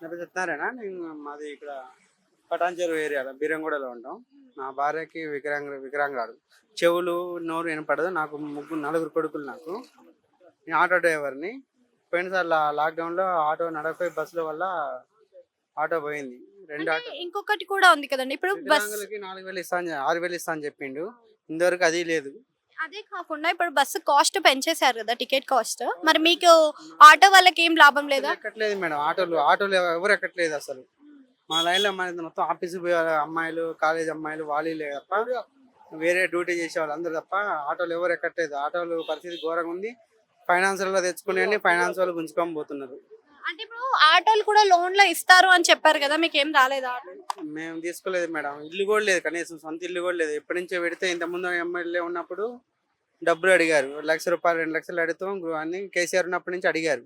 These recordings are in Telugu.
నా పేరు సత్యనారాయణ. మాది ఇక్కడ పటాన్చెరు ఏరియాలో బీరంగూడలో ఉంటాం. నా భార్యకి వికలాంగురాలు. చెవులు, నోరు వినపడదు. నాకు నలుగురు కొడుకులు నాకు. నేను ఆటో డ్రైవర్‌ని. పోయినసారి లాక్‌డౌన్‌లో ఆటో నడవకపోయి బస్సుల వల్ల ఆటో పోయింది. 2 అంటే ఆటో ఇంకొకటి కూడా ఉంది కదండీ! ఇప్పుడు బస్ వికలాంగులకి 4,000 6,000 ఇస్తా అని చెప్పిండు. ఇంతవరకు అది లేదు. అదే కాకుండా ఇప్పుడు బస్సు కాస్ట్ పెంచేశారు కదా! Ticket cost. మరి మీకు ఆటో వాళ్ళకి ఏం లాభం లేదా? ఎక్కట్లేదు మేడం. ఆటోలు ఎవరు ఎక్కట్లేదు అసలు. మా లైన్‌లో మనది మొత్తం ఆఫీస్‌కి పోయే అమ్మాయిలు, కాలేజ్ అమ్మాయిలు వాళ్ళీలే తప్ప వేరే డ్యూటీ చేసే వాళ్ళందరూ తప్ప ఆటోలు ఎవరు ఎక్కట్లేదు. ఆటోలు పరిస్థితి ఘోరంగా ఉంది. ఫైనాన్స్‌లో తెచ్చుకునేయన్ని ఫైనాన్స్ వాళ్ళు గుంజుకొని పోతున్నారు. అంటే ఇప్పుడు ఆటోలు కూడా లోన్‌లో ఇస్తారు అని చెప్పారు కదా! మీకేం రాలేదా ఆటో? మేము తీసుకోలేదు మేడం. ఇల్లు కూడా లేదు, కనీసం సొంత ఇల్లు కూడా లేదు. ఎప్పటి నుంచో పెడితే ఇంతకుముందు ఎమ్మెల్యే ఉన్నప్పుడు డబ్బులు అడిగారు. రూ. 1,00,000 2,00,000 అడుగుతాం అని కేసీఆర్ ఉన్నప్పటి నుంచి అడిగారు.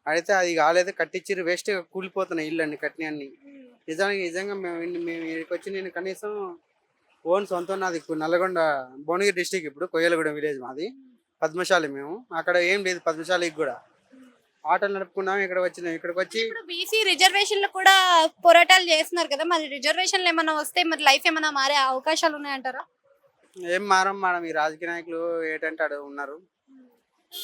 అడిగితే అది కాలేదు, కట్టించిర్రు. వేస్ట్‌గా కూలిపోతున్నాయి ఇళ్ళన్నీ కట్టినయన్నీ. నిజంగా మేము ఇక్కడికొచ్చి నేను కనీసం సొంతం నాది నల్గొండ భువనగిరి డిస్ట్రిక్ట్, ఇప్పుడు కొయ్యలగూడెం విలేజ్ మాది. పద్మశాలి మేము. అక్కడ ఏం లేదు పద్మశాలికి కూడా. ఆటోలు నడుపుకున్నాం, ఇక్కడికొచ్చి ఇప్పుడు బీసీ రిజర్వేషన్‌లు కూడా పోరాటాలు చేస్తున్నారు కదా! మరి రిజర్వేషన్‌లు ఏమన్నా వస్తే మరి లైఫ్ ఏమన్నా మారే అవకాశాలు ఉన్నాయంటారా? ఏం మారం మేడం. ఈ రాజకీయ నాయకులు ఏటంటే అటు ఉన్నారు.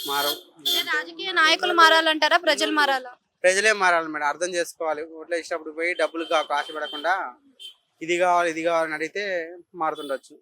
మారం. అంటే రాజకీయ నాయకులు మారాలంటారా? ప్రజలు మారాలా? ప్రజలే మారాలి మేడం. అర్థం చేసుకోవాలి. ఓట్లు వేసినప్పుడు పోయి డబ్బులు ఆశపడకుండా ఇది కావాలి, ఇది కావాలని అడిగితే మారుతుండొచ్చు.